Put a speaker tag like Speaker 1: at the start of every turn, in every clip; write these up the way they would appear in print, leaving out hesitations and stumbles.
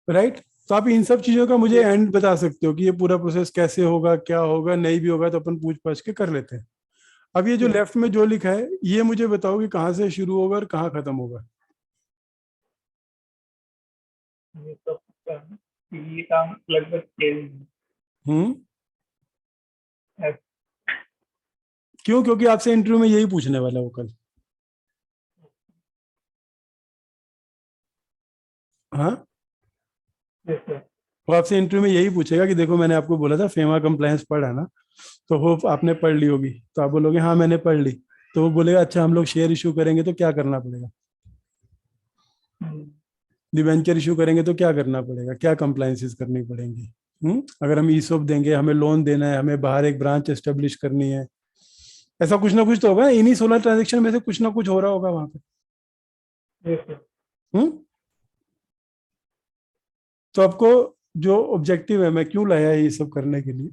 Speaker 1: Right. तो आप इन सब चीजों का मुझे एंड बता सकते हो कि ये पूरा प्रोसेस कैसे होगा, क्या होगा, नहीं भी होगा तो अपन पूछ पाछ के कर लेते हैं। अब ये जो
Speaker 2: Yes,
Speaker 1: लेफ्ट में जो लिखा है ये मुझे बताओ कि कहाँ से शुरू होगा और कहाँ खत्म होगा।
Speaker 2: ये तो ये काम लगभग खेल
Speaker 1: हम्म।
Speaker 2: है।
Speaker 1: क्यों? क्योंकि आपसे इंटरव्यू में यही पूछने वाला है वो कल। हाँ,
Speaker 2: Yes, sir.
Speaker 1: वो आपसे इंटरव्यू में यही पूछेगा कि देखो मैंने आपको बोला था फेमा कंप्लायंस पढ़ा ना, तो होप आपने पढ़ ली होगी। तो आप बोलोगे हाँ मैंने पढ़ ली। तो वो बोलेगा अच्छा हम लोग शेयर इशू करेंगे तो क्या करना पड़ेगा,
Speaker 2: हम्म,
Speaker 1: डिबेंचर इशू करेंगे तो क्या करना पड़ेगा, क्या कंप्लायंसेस करनी पड़ेंगी। अगर हम ईसॉप देंगे, हमें लोन देना है, हमें बाहर एक ब्रांच एस्टेब्लिश करनी है, ऐसा कुछ ना कुछ तो होगा। इन्हीं 16 ट्रांजेक्शन में से कुछ ना कुछ हो रहा होगा वहां पे।
Speaker 2: yes, sir.
Speaker 1: हम्म। तो आपको जो ऑब्जेक्टिव है, मैं क्यों लाया है ये सब करने के लिए,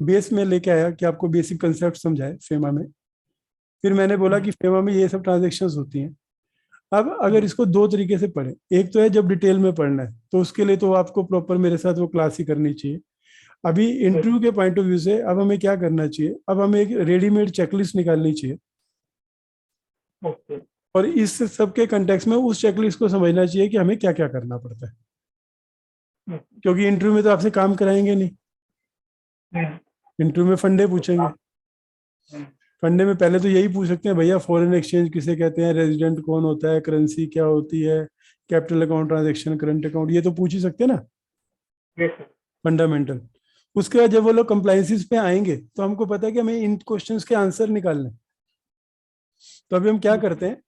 Speaker 1: बेस में लेके आया कि आपको बेसिक कंसेप्ट समझाए फेमा में। फिर मैंने बोला
Speaker 2: हम्म,
Speaker 1: कि फेमा में ये सब ट्रांजेक्शन्स होती हैं। अब अगर
Speaker 2: हम्म,
Speaker 1: इसको दो तरीके से पढ़े, एक तो है जब डिटेल में पढ़ना है तो उसके लिए तो आपको प्रॉपर मेरे साथ वो क्लास ही करनी चाहिए। अभी
Speaker 2: yes,
Speaker 1: इंटरव्यू के पॉइंट ऑफ व्यू से अब हमें क्या करना चाहिए, अब हमें एक रेडीमेड चेकलिस्ट निकालनी चाहिए
Speaker 2: okay.
Speaker 1: और इस सब के कंटेक्स्ट में उस चेकलिस्ट को समझना चाहिए कि हमें क्या क्या करना पड़ता है।
Speaker 2: हम्म,
Speaker 1: क्योंकि इंटरव्यू में तो आपसे काम कराएंगे नहीं,
Speaker 2: हम्म,
Speaker 1: इंटरव्यू में फंडे
Speaker 2: तो
Speaker 1: पूछेंगे।
Speaker 2: आप हम्म,
Speaker 1: फंडे में पहले तो यही पूछ सकते हैं भैया फॉरेन एक्सचेंज किसे कहते हैं, रेजिडेंट कौन होता है, करेंसी क्या होती है, capital account, transaction, current account, ये तो पूछ ही सकते हैं ना,
Speaker 2: yes, sir.
Speaker 1: फंडामेंटल। उसके बाद जब वो लोग कंप्लाइंसिस पे आएंगे तो हमको पता है कि हमें इन क्वेश्चंस के आंसर निकालने हैं। तो अभी हम क्या करते हैं,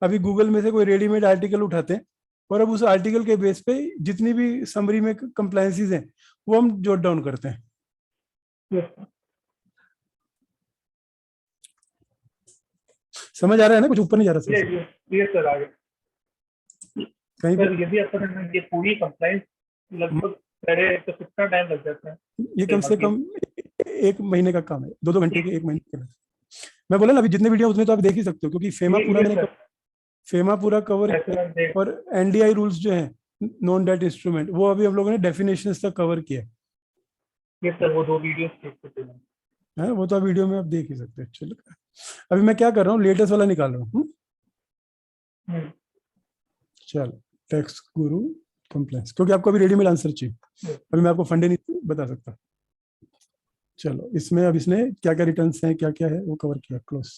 Speaker 1: अभी गूगल में से कोई रेडीमेड आर्टिकल उठाते हैं और अब उस आर्टिकल के बेस पे जितनी भी समरी में कंप्लाइंसिस हैं वो हम जोट डाउन करते हैं।
Speaker 2: Yes, sir.
Speaker 1: समझ आ रहा है ना, कुछ ऊपर नहीं जा रहा सर से
Speaker 2: Yes, yes, yes, sir, आगे
Speaker 1: कहीं पे।
Speaker 2: सर यदि अपन ये पूरी कंप्लाइंस लगभग करे तो कितना टाइम लग जाता है
Speaker 1: ये कम
Speaker 2: सेवा
Speaker 1: से
Speaker 2: के
Speaker 1: कम 1 महीने का काम है, 2-2 घंटे के, 1 महीने के। मैं बोला ना अभी जितने वीडियो उतने तो आप देख ही सकते हो क्योंकि
Speaker 2: ये सर
Speaker 1: फेमा पूरा कवर
Speaker 2: ऐसे
Speaker 1: किया
Speaker 2: मैं देख
Speaker 1: है। और एनडीआई रूल्स जो है, नॉन डेट इंस्ट्रूमेंट, वो अभी हम लोगों ने डेफिनेशंस तक कवर किया
Speaker 2: ये सर वो 2 वीडियोस देख सकते हैं
Speaker 1: है। वो तो आप वीडियो में आप देख ही सकते हैं। चलो अभी मैं क्या कर रहा हूँ, लेटेस्ट वाला निकाल रहा हूँ।
Speaker 2: हम्म,
Speaker 1: चलो, टेक्स्ट गुरु कंप्लेंट्स, क्योंकि आपको अभी रेडीमेड आंसर चाहिए,
Speaker 2: yes,
Speaker 1: अभी मैं आपको फंडे नहीं बता सकता। चलो इसमें अब इसने क्या क्या रिटर्न्स हैं, क्या क्या है वो कवर किया, क्लोज।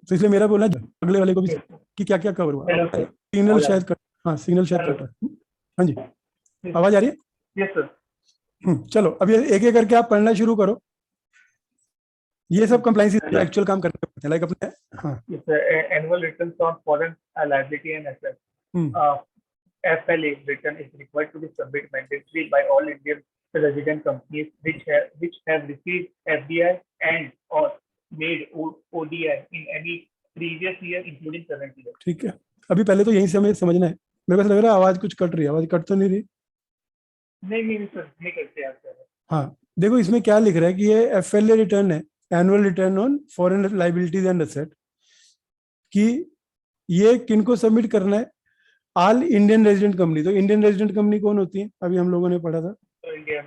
Speaker 1: तो इसलिए मेरा बोलना है अगले वाले को भी
Speaker 2: yes, sir.
Speaker 1: कि क्या क्या कवर हुआ।
Speaker 2: हेलो
Speaker 1: अब
Speaker 2: सर
Speaker 1: सिग्नल
Speaker 2: आवाज आ
Speaker 1: शायद
Speaker 2: रही
Speaker 1: कट, हाँ सिग्नल शायद
Speaker 2: हेलो
Speaker 1: कट रहा है। हाँ जी,
Speaker 2: यस
Speaker 1: आवाज आ रही है।
Speaker 2: यस सर
Speaker 1: चलो अब ये एक एक करके आप पढ़ना शुरू करो। ये सब कंप्लाइंस जो एक्चुअल काम करने होते हैं, लाइक अपने। हाँ।
Speaker 2: Yes sir annual returns on foreign liability and assets
Speaker 1: hmm.
Speaker 2: uh, FLA return is required to be submitted mandatory by all Indian resident companies which have received FDI and or made ODI in any previous year including current year.
Speaker 1: ठीक है, अभी पहले तो यहीं से हमें समझना है। मेरे को ऐसा लग रहा है आवाज कुछ कट रही है, आवाज कट तो नहीं रही।
Speaker 2: नहीं नहीं सर नहीं करते आप सर
Speaker 1: हाँ, देखो इसमें क्या लिख रहा है कि ये एफएलए रिटर्न है, annual return on foreign liabilities and asset, कि ये किनको सबमिट करना है, ऑल इंडियन रेजिडेंट कंपनी। तो इंडियन रेजिडेंट कंपनी कौन होती है, अभी हम लोगों ने पढ़ा था।
Speaker 2: तो इंडिया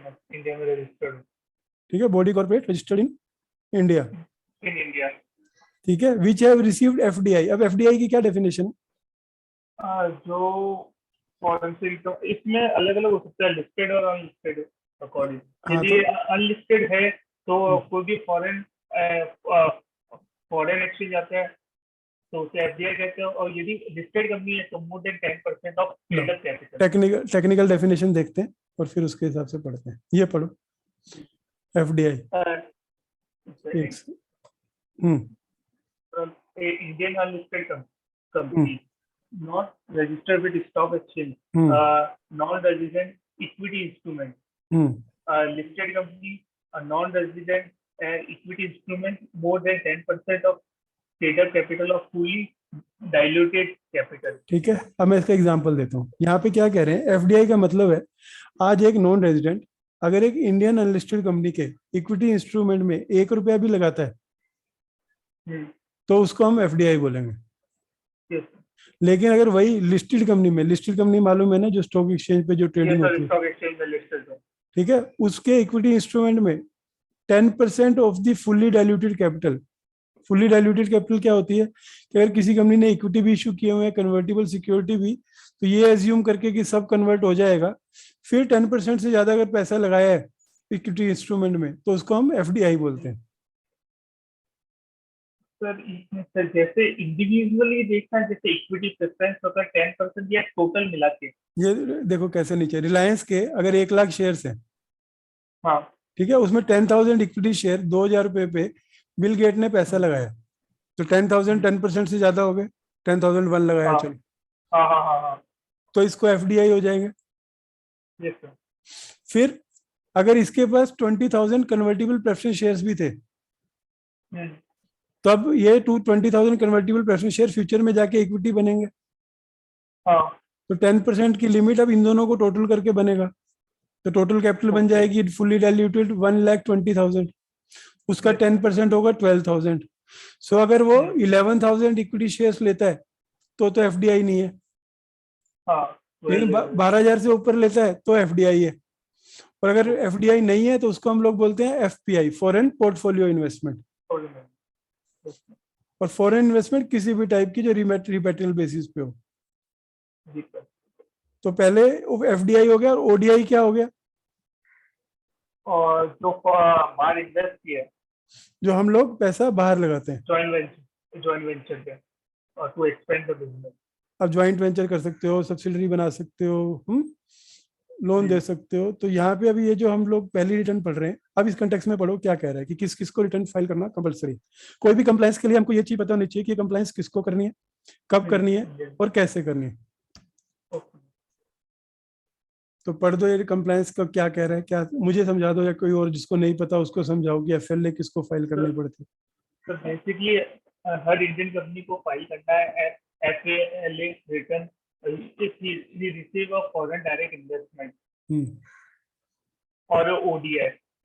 Speaker 2: में रजिस्टर्ड
Speaker 1: ठीक है, body corporate registered in India.
Speaker 2: In India
Speaker 1: ठीक है, विच हैव रिसीव्ड एफडीआई। अब एफडीआई की क्या डेफिनेशन।
Speaker 2: जो फॉरेन से तो इसमें अलग अलग हो सकता है लिस्टेड और अनलिस्टेड अकॉर्डिंग
Speaker 1: हाँ
Speaker 2: यदि
Speaker 1: तो
Speaker 2: अनलिस्टेड है तो कोई भी फॉरेन एक्सचेंज आता है तो उसे एफडीआई कहते हैं और यदि लिस्टेड कंपनी है तो more than 10% of
Speaker 1: low,
Speaker 2: paid up capital
Speaker 1: technical definition देखते हैं और फिर उसके हिसाब से पढ़ते हैं। ये पढ़ो, एफडीआई। एक से- hmm.
Speaker 2: Indian unlisted
Speaker 1: hmm.
Speaker 2: Company not registered with stock exchange,
Speaker 1: hmm.
Speaker 2: non-resident equity instrument,
Speaker 1: hmm.
Speaker 2: listed company, a non-resident equity instrument more than 10% of paid-up capital of fully diluted capital.
Speaker 1: ठीक है, अब मैं इसका example देता हूँ। यहाँ पे क्या कह रहे हैं, एफडीआई का मतलब है आज एक नॉन रेजिडेंट अगर एक इंडियन अनलिस्टेड कंपनी के इक्विटी इंस्ट्रूमेंट में 1 रुपया भी लगाता है
Speaker 2: Hmm.
Speaker 1: तो उसको हम एफडीआई बोलेंगे।
Speaker 2: Yes.
Speaker 1: लेकिन अगर वही लिस्टेड कंपनी मालूम है ना, जो स्टॉक एक्सचेंज पे जो
Speaker 2: ये
Speaker 1: ट्रेडिंग
Speaker 2: सर
Speaker 1: होती है,
Speaker 2: स्टॉक एक्सचेंज में लिस्टेड है।
Speaker 1: ठीक है, उसके इक्विटी इंस्ट्रूमेंट में 10% of the fully diluted capital. Fully diluted capital क्या होती है कि अगर किसी कंपनी ने इक्विटी भी इशू किए हुए हैं, कन्वर्टिबल सिक्योरिटी भी, तो ये एज्यूम करके कि सब कन्वर्ट हो जाएगा, फिर 10% से ज्यादा अगर पैसा लगाया है इक्विटी इंस्ट्रूमेंट में, तो उसको हम एफडीआई बोलते हैं।
Speaker 2: सर इसमें सर जैसे इंडिविजुअली देखना है, जैसे इक्विटी प्रेफरेंस होता है 10% या टोटल मिला के।
Speaker 1: ये देखो कैसे नीचे, रिलायंस के अगर 1 लाख शेयर है,
Speaker 2: हाँ।
Speaker 1: ठीक है, उसमें 10,000 इक्विटी शेयर, 2,000 रुपए पे बिल गेट ने पैसा लगाया, तो 10,000 10% से ज्यादा हो गए, 10,001 लगाया
Speaker 2: हाँ
Speaker 1: चलो,
Speaker 2: हाँ हाँ हाँ हाँ।
Speaker 1: तो इसको एफडीआई हो जाएंगे।
Speaker 2: Yes sir.
Speaker 1: फिर अगर इसके पास 20,000 कन्वर्टिबल प्रेफरेंस शेयर्स भी थे,
Speaker 2: हम्म।
Speaker 1: तब ये 20,000 कन्वर्टिबल प्रेफरेंस शेयर फ्यूचर में जाके इक्विटी बनेंगे,
Speaker 2: हाँ।
Speaker 1: तो 10% की लिमिट अब इन दोनों को टोटल करके बनेगा, तो टोटल कैपिटल बन
Speaker 2: ओके।
Speaker 1: जाएगी फुल्ली डाइल्यूटेड 1,20,000, उसका
Speaker 2: यस सर।
Speaker 1: 10% होगा 12,000। सो अगर वो
Speaker 2: हम्म।
Speaker 1: 11,000 इक्विटी शेयर्स लेता है तो एफडीआई नहीं है,
Speaker 2: हाँ।
Speaker 1: लेकिन
Speaker 2: वेल।
Speaker 1: 12,000 से ऊपर लेता है तो एफडीआई है। और अगर
Speaker 2: ओके।
Speaker 1: एफडीआई नहीं है तो उसको हम लोग बोलते हैं एफपीआई, फॉरेन पोर्टफोलियो इन्वेस्टमेंट। और फॉरेन इन्वेस्टमेंट किसी भी टाइप की जो रिपेटेबल बेसिस पे हो।
Speaker 2: जी सर।
Speaker 1: तो पहले एफडीआई हो गया, और ओडीआई क्या हो गया,
Speaker 2: और जो बाहर इन्वेस्ट किया
Speaker 1: जो हम लोग पैसा बाहर लगाते हैं।
Speaker 2: जॉइंट वेंचर पे और टू एक्सपेंड द बिजनेस।
Speaker 1: अब ज्वाइंट वेंचर कर सकते हो, सब्सिडरी बना सकते हो, लोन दे
Speaker 2: जी।
Speaker 1: सकते हो। तो यहाँ पे अभी ये जो हम लोग पहली रिटर्न पढ़ रहे हैं, अब इस कंटेक्स्ट में पढ़ो क्या कह रहा है कि किस किस को रिटर्न फाइल करना कंपलसरी। कोई भी कंप्लायंस के लिए हमको ये चीज पता होनी चाहिए कि कंप्लायंस किसको करनी है, कब करनी है,
Speaker 2: इंडियन।
Speaker 1: और कैसे करनी है।
Speaker 2: ओके।
Speaker 1: तो पढ़ दो ये कंप्लायंस का क्या कह रहा है, क्या मुझे समझा दो, या कोई और जिसको नहीं पता उसको समझाओ कि एफएलए किसको फाइल करनी पड़ती
Speaker 2: तो बेसिकली हर इंडियन कंपनी को फाइल करना है FALA return receive of foreign direct investment
Speaker 1: है।
Speaker 2: और ODI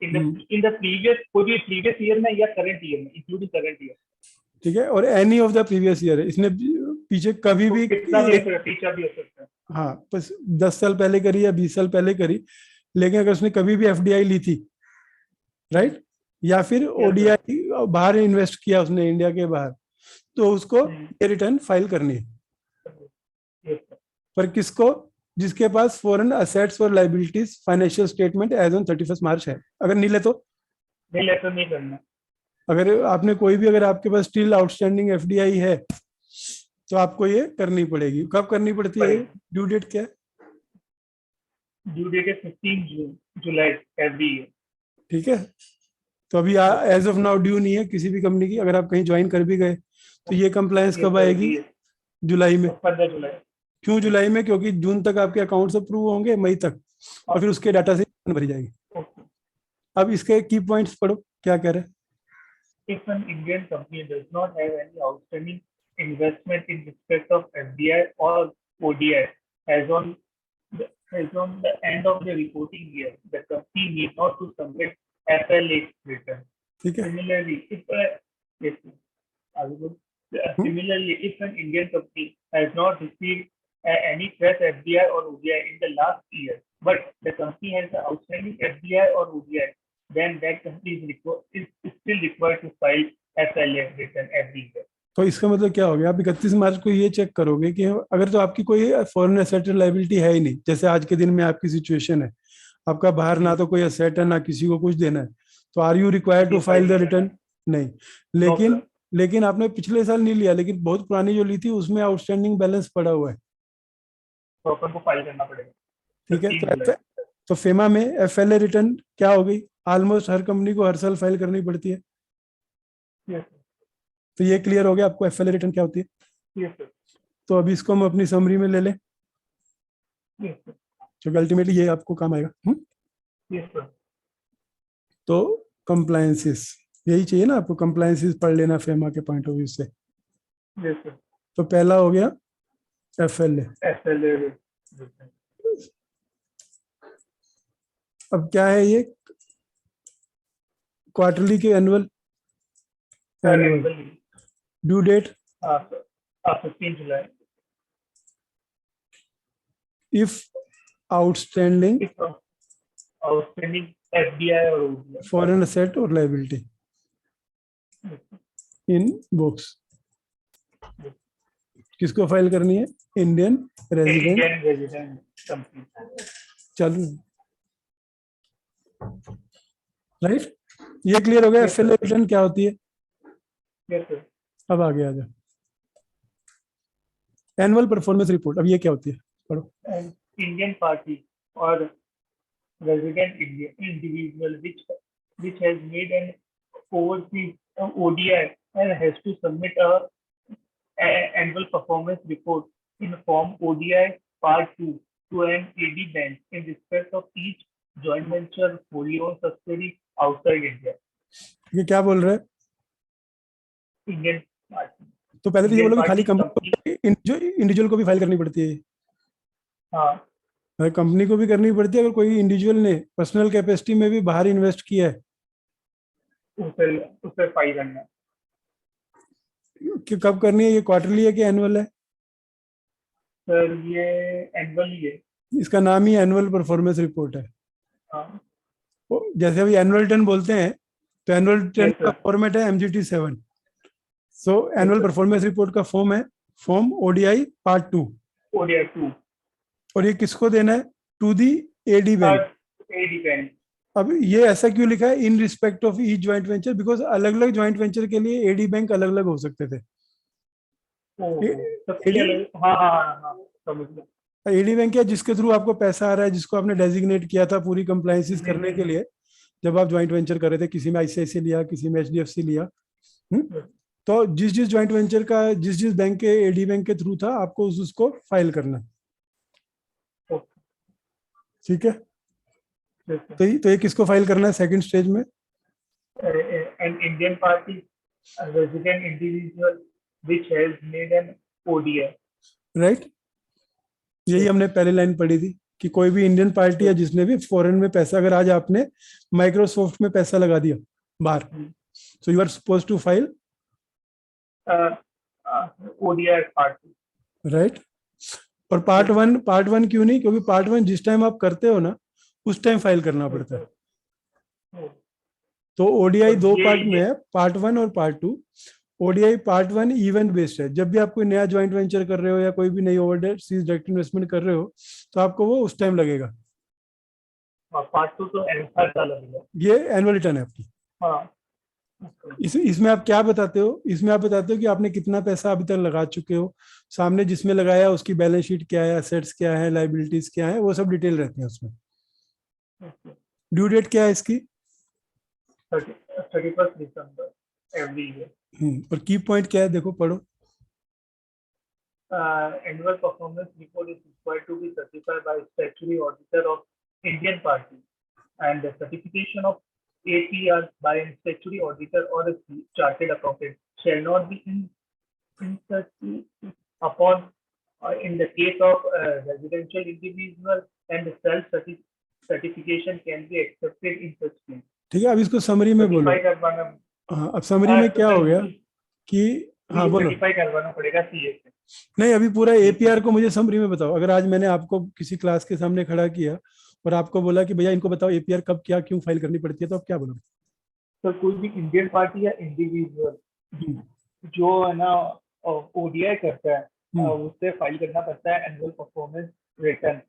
Speaker 1: hmm,
Speaker 2: in the previous, कोई भी प्रीवियस ईयर में या करंट ईयर में, इंक्लूडिंग करंट ईयर।
Speaker 1: ठीक है, और any of the previous year है, इसने पीछे कभी
Speaker 2: तो
Speaker 1: भी
Speaker 2: कितना भी हो
Speaker 1: एक,
Speaker 2: सकता है, टीचर भी हो सकता है।
Speaker 1: हाँ बस 10 साल पहले करी या 20 साल पहले करी, लेकिन अगर उसने कभी भी एफडीआई ली थी, राइट, या फिर
Speaker 2: यस सर।
Speaker 1: ओडीआई बाहर इन्वेस्ट किया उसने इंडिया के बाहर, तो उसको ये रिटर्न फाइल करनी है।
Speaker 2: Yes sir.
Speaker 1: पर किसको, जिसके पास फॉरेन असेट्स और liabilities financial statement as on 31 March है। अगर नहीं ले तो,
Speaker 2: नहीं, लेटर नहीं करना।
Speaker 1: अगर आपने कोई भी, अगर आपके पास स्टिल आउटस्टैंडिंग एफडीआई है, तो आपको ये करनी पड़ेगी। कब करनी पड़ती है,
Speaker 2: पड़ेगा।
Speaker 1: ड्यू डेट क्या है,
Speaker 2: ड्यू डेट है 15 जुलाई एवरी ईयर।
Speaker 1: ठीक है। तो अभी एज ऑफ नाउ ड्यू नहीं है किसी भी कंपनी की, अगर आप कहीं ज्वाइन कर भी गए तो ये कंप्लायंस
Speaker 2: यस
Speaker 1: कब
Speaker 2: सर
Speaker 1: आएगी,
Speaker 2: जी।
Speaker 1: जुलाई में।
Speaker 2: 15 जुलाई।
Speaker 1: क्यों जुलाई में, क्योंकि जून तक आपके अकाउंट्स अप्रूव होंगे, मई तक, और फिर उसके डाटा से भरी जाएगी।
Speaker 2: ओके।
Speaker 1: अब इसके की पॉइंट्स पढ़ो क्या कह रहे हैं।
Speaker 2: If an Indian company does not have any outstanding investment in respect of FDI or ODI as on the end of the reporting year, the company need not to submit FLA return.
Speaker 1: ठीक है।
Speaker 2: Similarly, yes, I will-
Speaker 1: hmm,
Speaker 2: similarly, if an Indian company has not received any fresh FDI or ODI in the last year, but the company has the outstanding FDI or ODI, then that company is still required to file FLA return every year.
Speaker 1: तो इसका मतलब क्या हो गया, आप 31 मार्च को ये check करोगे कि अगर तो आपकी कोई फॉरेन एसेट लाइबिलिटी है ही नहीं, जैसे आज के दिन में आपकी सिचुएशन है, आपका बाहर ना
Speaker 2: जी।
Speaker 1: तो कोई एसेट है ना किसी को कुछ देना है, तो आर यू रिक्वायर्ड टू
Speaker 2: जी,
Speaker 1: फाइल
Speaker 2: फाइल
Speaker 1: द
Speaker 2: नहीं करना।
Speaker 1: रिटर्न, नहीं।
Speaker 2: नो
Speaker 1: लेकिन
Speaker 2: सर।
Speaker 1: लेकिन आपने पिछले साल नहीं लिया, लेकिन बहुत पुरानी जो ली थी उसमें आउटस्टैंडिंग बैलेंस पड़ा हुआ है,
Speaker 2: तो अपन को फाइल करना पड़ेगा
Speaker 1: ठीक है।
Speaker 2: 15 जुलाई।
Speaker 1: तो फेमा में एफएलए रिटर्न क्या हो गई, ऑलमोस्ट हर कंपनी को हर साल फाइल करनी पड़ती है।
Speaker 2: यस
Speaker 1: तो ये क्लियर हो गया आपको एफएलए रिटर्न क्या होती है।
Speaker 2: सर। Yes sir.
Speaker 1: तो अभी इसको हम अपनी समरी में ले लें,
Speaker 2: यस सर।
Speaker 1: क्योंकि अल्टीमेटली ये आपको काम आएगा।
Speaker 2: Yes sir.
Speaker 1: तो कंप्लायंसेस, यही चाहिए ना आपको, कंप्लायंसेस पढ़ लेना फेमा के पॉइंट ऑफ व्यू से।
Speaker 2: Yes sir.
Speaker 1: तो पहला हो गया एफएलए।
Speaker 2: FLA return।
Speaker 1: अब क्या है ये, क्वार्टरली के annual,
Speaker 2: sir
Speaker 1: annual
Speaker 2: annually.
Speaker 1: Due date,
Speaker 2: 15 July.
Speaker 1: if outstanding
Speaker 2: if outstanding FDI or ODI.
Speaker 1: foreign asset or liability in books. किसको फाइल करनी है? Indian resident
Speaker 2: Indian resident company.
Speaker 1: चालू, राइट? ये क्लियर हो गया?
Speaker 2: Yes, sir.
Speaker 1: एफएलए रिटर्न क्या होती है?
Speaker 2: Yes, sir.
Speaker 1: अब आगे आ जाओ, एनुअल परफॉर्मेंस रिपोर्ट। अब ये क्या होती है, पढ़ो।
Speaker 2: An Indian party or resident Indian individual which has made an overseas ODI and has to submit a annual performance report in form ODI Part 2 to an AD bank in respect of each joint venture wholly owned subsidiary outside India.
Speaker 1: ये क्या बोल रहे हैं?
Speaker 2: Indian party.
Speaker 1: तो पहले तो ये
Speaker 2: Indian
Speaker 1: बोलो कि खाली
Speaker 2: party
Speaker 1: कंपनी, इंडिविजुअल को भी फाइल करनी पड़ती है?
Speaker 2: हाँ,
Speaker 1: कंपनी को भी करनी पड़ती है। अगर कोई इंडिविजुअल ने पर्सनल कैपेसिटी में भी बाहर इन्वेस्ट किया है,
Speaker 2: उसे फाइल करना।
Speaker 1: कि कब करनी है? ये क्वार्टरली है कि एनुअल है?
Speaker 2: सर ये एनुअल ही है।
Speaker 1: इसका नाम ही एनुअल परफॉर्मेंस रिपोर्ट है।
Speaker 2: हाँ,
Speaker 1: जैसे अभी एनुअल रिटर्न बोलते हैं, तो एनुअल रिटर्न
Speaker 2: Yes, sir.
Speaker 1: का फॉर्मेट है MGT 7। सो एनुअल
Speaker 2: sir.
Speaker 1: परफॉर्मेंस रिपोर्ट का फॉर्म है फॉर्म ODI Part 2।
Speaker 2: ODI 2
Speaker 1: और ये किसको देना है? To the AD bank.
Speaker 2: AD bank.
Speaker 1: अब ये ऐसा क्यों लिखा है? In respect of each joint venture, because अलग अलग ज्वाइंट वेंचर के लिए AD बैंक अलग अलग हो सकते थे।
Speaker 2: सबसे अलग, हाँ हाँ हाँ हाँ, समझ गया।
Speaker 1: AD बैंक क्या, जिसके थ्रू आपको पैसा आ रहा है, जिसको आपने डेजिग्नेट किया था पूरी कंप्लायंसेस करने के लिए, जब आप ज्वाइंट वेंचर कर रहे थे, किसी में ICICI लिया, किसी में HDFC लिया। तो जिस जिस ज्वाइंट वेंचर का जिस बैंक के AD बैंक के थ्रू था, आपको उसको फाइल करना। ठीक है? तो ये किसको फाइल करना है सेकंड स्टेज में?
Speaker 2: An Indian party, a resident individual which has made an ODI.
Speaker 1: Right? यही हमने पहले लाइन पढ़ी थी कि कोई भी इंडियन पार्टी है जिसने भी फॉरेन में पैसा, अगर आज आपने माइक्रोसॉफ्ट में पैसा लगा दिया बाहर, so you are suppose to file
Speaker 2: ODI part 2.
Speaker 1: Right? और पार्ट वन क्यों नहीं? क्योंकि पार्ट 1 जिस टाइम आप करते हो ना, उस टाइम फाइल करना पड़ता है। तो ODI दो पार्ट में है, पार्ट 1 और part 2। ODI part 1 event based है। जब भी आप कोई नया ज्वाइंट वेंचर कर रहे हो या कोई भी नई ओवरसीज डायरेक्ट इन्वेस्टमेंट कर रहे हो, तो आपको वो उस टाइम लगेगा।
Speaker 2: पार्ट 2 तो हर साल लगेगा।
Speaker 1: ये एनुअल रिटर्न है आपकी।
Speaker 2: हाँ,
Speaker 1: इसमें आप क्या बताते हो? इसमें आप बताते हो कि आपने कितना पैसा अभी तक लगा चुके हो, सामने जिसमें लगाया उसकी बैलेंस शीट क्या है, एसेट्स क्या है, लाइबिलिटीज क्या है, वो सब डिटेल रहती है उसमें। ड्यू डेट क्या है इसकी?
Speaker 2: 31st December every year.
Speaker 1: और की पॉइंट क्या है? देखो, पढ़ो।
Speaker 2: Annual performance report is required to be certified by statutory auditor of Indian party, and the certification of APR by a statutory auditor or a chartered accountant shall not be insisted upon in the case of residential individual, and the self certification can be accepted in such case.
Speaker 1: ठीक है, अब इसको summary में बोलो। हाँ, अब summary में क्या हो गया कि, हाँ बोलो।
Speaker 2: सर्टिफाई करवाना पड़ेगा CA से।
Speaker 1: नहीं, अभी पूरा APR को मुझे समरी में बताओ। अगर आज मैंने आपको किसी क्लास के सामने खड़ा किया और आपको बोला कि भैया इनको बताओ APR कब क्या क्यों फाइल करनी पड़ती है, तो आप क्या बोलोगे?
Speaker 2: तो कोई भी इंडियन पार्टी या इंडिविजुअल जो है ना ODI करता है, उससे फाइल करना पड़ता है annual performance return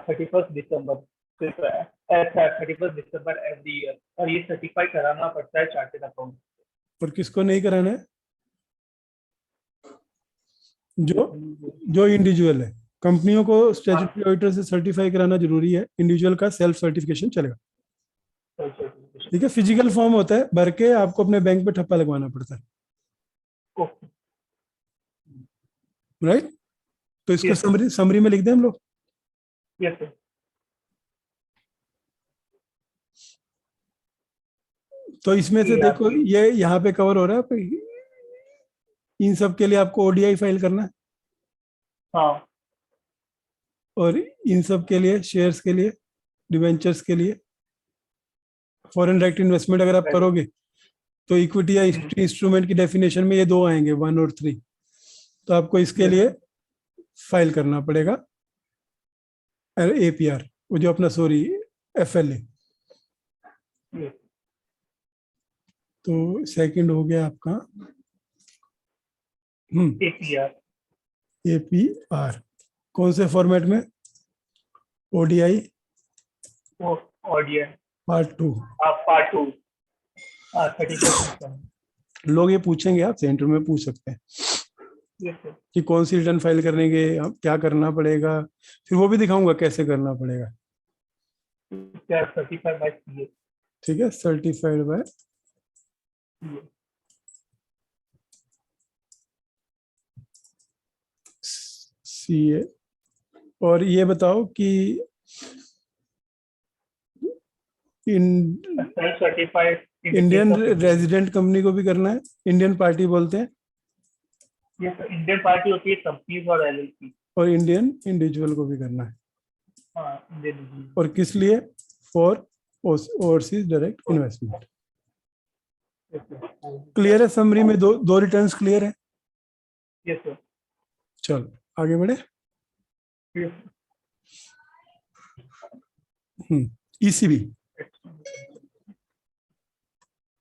Speaker 2: 31st December 31st December every year, और ये सर्टिफाई कराना पड़ता है चार्टेड अकाउंट।
Speaker 1: और किसको नहीं कराना है? जो इंडिविजुअल है। कंपनियों को स्टैट्यूटरी ऑडिटर से सर्टिफाई कराना जरूरी है, इंडिविजुअल का सेल्फ सर्टिफिकेशन चलेगा। ठीक है? फिजिकल फॉर्म होता है, भर के आपको अपने बैंक पे ठप्पा लगवाना पड़ता है। राइट? तो इसको समरी में लिख दें हम लोग।
Speaker 2: Yes sir.
Speaker 1: तो इसमें से देखो, ये यहाँ पे कवर हो रहा है, इन सब के लिए आपको ODI फाइल करना है।
Speaker 2: हाँ।
Speaker 1: और इन सब के लिए, शेयर्स के लिए, डिवेंचर्स के लिए, फॉरेन डायरेक्ट इन्वेस्टमेंट अगर आप करोगे तो इक्विटी या इंस्ट्रूमेंट की डेफिनेशन में ये दो आएंगे, 1 और 3। तो आपको इसके लिए फाइल करना पड़ेगा। APR, वो जो अपना सॉरी FLA।
Speaker 2: Yes.
Speaker 1: तो सेकंड हो गया आपका
Speaker 2: APR.
Speaker 1: APR, कौन से फॉर्मेट में? ODI
Speaker 2: Oh, ODI.
Speaker 1: Part 2।
Speaker 2: Part 2. 30%.
Speaker 1: लोग ये पूछेंगे, आप सेंटर में पूछ सकते हैं
Speaker 2: Yes, sir.
Speaker 1: कि कौन सी रिटर्न फाइल करने के क्या करना पड़ेगा, फिर वो भी दिखाऊंगा कैसे करना पड़ेगा।
Speaker 2: They are certified by CA.
Speaker 1: ठीक है, सर्टिफाइड बाय CA। और ये बताओ कि
Speaker 2: Self-certified in the case
Speaker 1: Indian
Speaker 2: of India.
Speaker 1: Resident company को भी करना है, इंडियन पार्टी बोलते हैं,
Speaker 2: Yes, sir. Indian party होती है कंपनीज और LLP.
Speaker 1: और इंडियन इंडिविजुअल को भी करना है।
Speaker 2: हाँ, इंडियन।
Speaker 1: और किस लिए? For overseas direct investment.
Speaker 2: Yes, sir.
Speaker 1: Clear है? समरी में दो रिटर्न्स क्लियर है?
Speaker 2: Yes, sir.
Speaker 1: चलो आगे बढ़े।
Speaker 2: Yes.
Speaker 1: ECB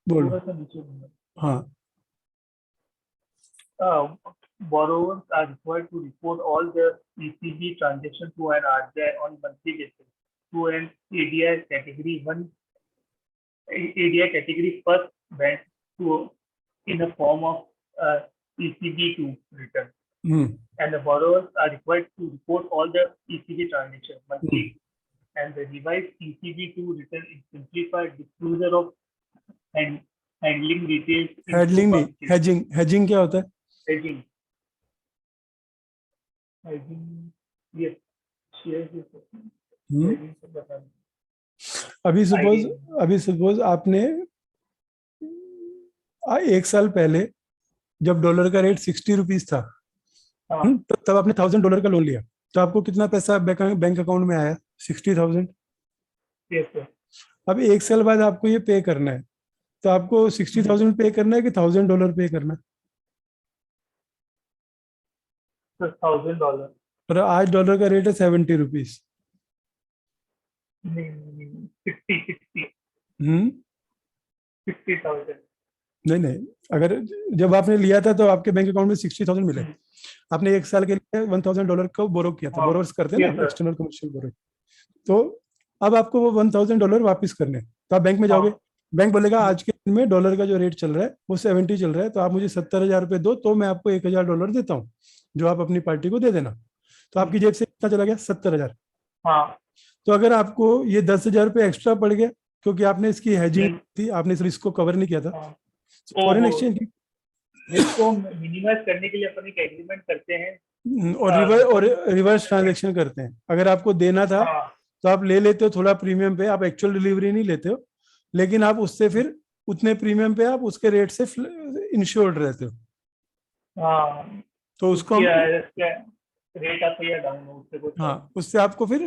Speaker 1: बोलो।
Speaker 2: थोड़ा सा नीचे घूमो।
Speaker 1: हाँ,
Speaker 2: Borrowers are required to report all their ECB transactions to an RBI on monthly basis to an ADI category 1, ADI category first bank to in the form of ECB2 return. And the borrowers are required to report all the ECB transactions monthly. And the revised ECB2 return is simplified disclosure of handling details.
Speaker 1: Handling नहीं, hedging. Hedging क्या होता है?
Speaker 2: Hedging. Yes. Shares is hedging से बता दो।
Speaker 1: अभी suppose आपने 1 साल पहले जब डॉलर का रेट 60 रुपीज था,
Speaker 2: हाँ।
Speaker 1: तब आपने $1000 का लोन लिया, तो आपको कितना पैसा बैंक अकाउंट में आया? 60,000।
Speaker 2: Yes, sir.
Speaker 1: अब 1 साल बाद आपको ये पे करना है, तो आपको 60,000 पे करना है कि $1000 पे करना है?
Speaker 2: So $1000.
Speaker 1: और आज डॉलर का रेट है 70 रुपीज।
Speaker 2: नहीं, 60. 60,000.
Speaker 1: नहीं, अगर जब आपने लिया था तो आपके बैंक अकाउंट में 60,000 मिले, आपने 1 साल के लिए $1000 को बोरो किया था। बोरोवर्स करते हैं ना एक्सटर्नल कमर्शियल बोरो। तो अब आपको वो $1000 वापस करने, तो आप बैंक में जाओगे, बैंक बोलेगा आज के दिन में डॉलर का जो रेट चल रहा है वो 70 चल रहा है, तो आप मुझे 70,000 रुपए दो, तो मैं आपको $1000 देता हूँ, जो आप अपनी पार्टी को दे देना। तो आपकी जेब से कितना चला गया? 70,000।
Speaker 2: हाँ।
Speaker 1: तो अगर आपको ये 10,000 रुपए एक्स्ट्रा पड़ गया क्योंकि आपने इसकी हेजिंग थी, आपने इस रिस्क को कवर नहीं किया था, फॉरेन एक्सचेंज
Speaker 2: इसको मिनिमाइज करने के लिए अपन एक एग्रीमेंट करते हैं
Speaker 1: और रिवर्स ट्रांजैक्शन करते हैं। अगर आपको देना था तो आप ले लेते हो थोड़ा प्रीमियम पे, आप एक्चुअल डिलीवरी नहीं लेते हो, लेकिन आप उससे फिर उतने प्रीमियम पे आप उसके रेट से इंश्योर्ड रहते हो। तो उसको
Speaker 2: रेट आपको या डाउन उससे कुछ,
Speaker 1: हाँ, उससे आपको फिर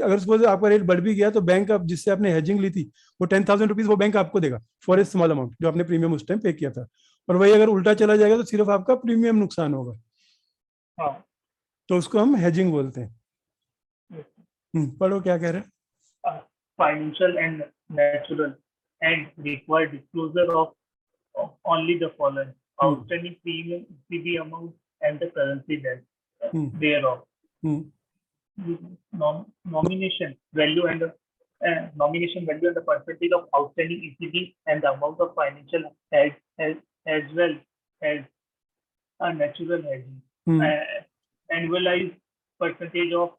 Speaker 1: अगर सपोज आपका रेट बढ़ भी गया तो बैंक आप जिससे आपने हेजिंग ली थी वो 10,000 रुपीज वो बैंक आपको देगा फॉर ए स्मॉल अमाउंट, जो आपने प्रीमियम उस टाइम पे किया था। और वही अगर उल्टा चला जाएगा तो सिर्फ आपका प्रीमियम नुकसान होगा।
Speaker 2: हाँ।
Speaker 1: तो उसको हम हेजिंग बोलते हैं। पढ़ो क्या कह रहे हैं।
Speaker 2: Financial and natural and required disclosure of only the following: outstanding premium, ECB amount, and the currency thereof. Nomination value and the percentage of outstanding ECB and the amount of financial hedge as well as a natural hedging. Annualized percentage of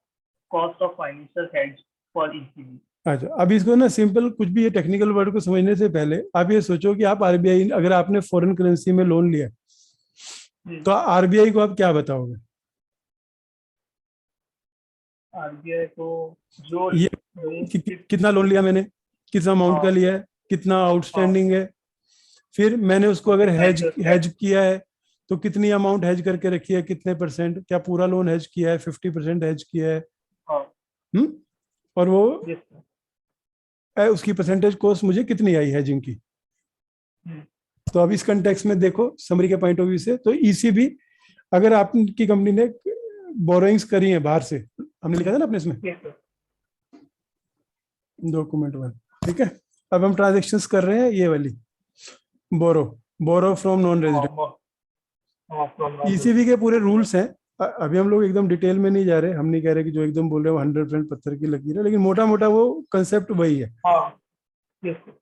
Speaker 2: cost of financial hedge for ECB.
Speaker 1: अच्छा, अब इसको ना simple, कुछ भी ये technical word को समझने से पहले आप ये सोचो कि आप आरबीआई, अगर आपने फॉरेन करेंसी में लोन लिया तो आरबीआई को आप क्या बताओगे?
Speaker 2: आरबीआई को जो
Speaker 1: ये कितना लोन लिया मैंने, कितना अमाउंट का लिया है, कितना आउटस्टैंडिंग है, फिर मैंने उसको अगर हेज किया है तो कितनी अमाउंट हेज करके रखी है, कितने %, क्या पूरा लोन हेज किया है, 50% हेज किया है, और वो उसकी परसेंटेज कॉस्ट मुझे कितनी आई हेजिंग की। तो अब इस कंटेक्स्ट में देखो समरी के पॉइंट ऑफ व्यू से, तो ईसीबी, अगर आपकी कंपनी ने बोरोइंग्स करी है बाहर से, हमने लिखा था ना अपने इसमें,
Speaker 2: Yes, sir.
Speaker 1: डॉक्यूमेंट 1। ठीक है, अब हम ट्रांजेक्शन्स कर रहे हैं ये वाली, borrow from non resident.
Speaker 2: From
Speaker 1: ECB के पूरे रूल्स हैं, अभी हम लोग एकदम डिटेल में नहीं जा रहे, हम नहीं कह रहे कि जो एकदम बोल रहे हो 100% पत्थर की लकीर है, लेकिन मोटा मोटा वो कंसेप्ट वही है।
Speaker 2: Yes, sir.